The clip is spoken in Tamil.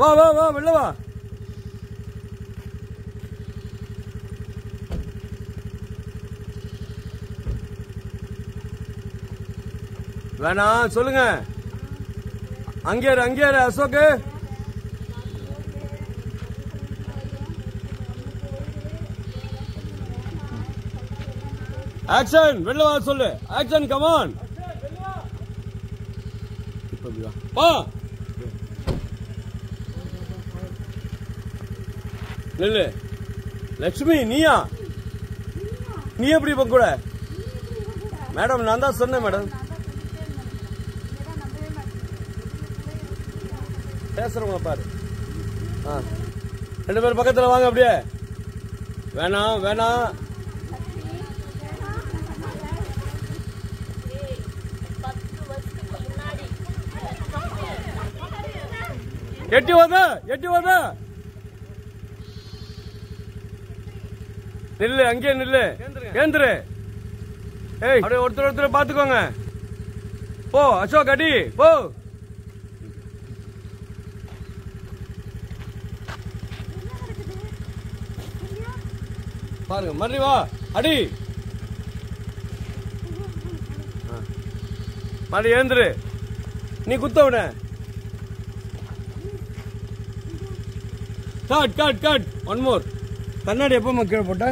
வா வா வா வெளில வா. வேணாம் சொல்லுங்க. அங்கே இரு அசோக்கு. ஆக்ஷன் வெளில வா சொல்லு. Action come on. வா நில்லு. லட்சுமி நீயா? நீ எப்படி இப்ப கூட? மேடம் நான் தான் சொன்னேன் மேடம். பேசுறவங்க பாரு. ரெண்டு பேரும் பக்கத்துல வாங்க அப்படியே. வேணாம் வேணாம். எட்டி வாங்க. நில்லு அங்கே நில்லு. கேந்திரு. ஏய் அப்படியே ஒருத்தர் பாத்துக்கோங்க. போ அசோக் அடி போ. பாருங்க மறுபடி வா அடி. மறுபடி ஏந்திரு. நீ குத்தவன. Cut one more. கண்ணாடி எப்போ கீழே போட்ட?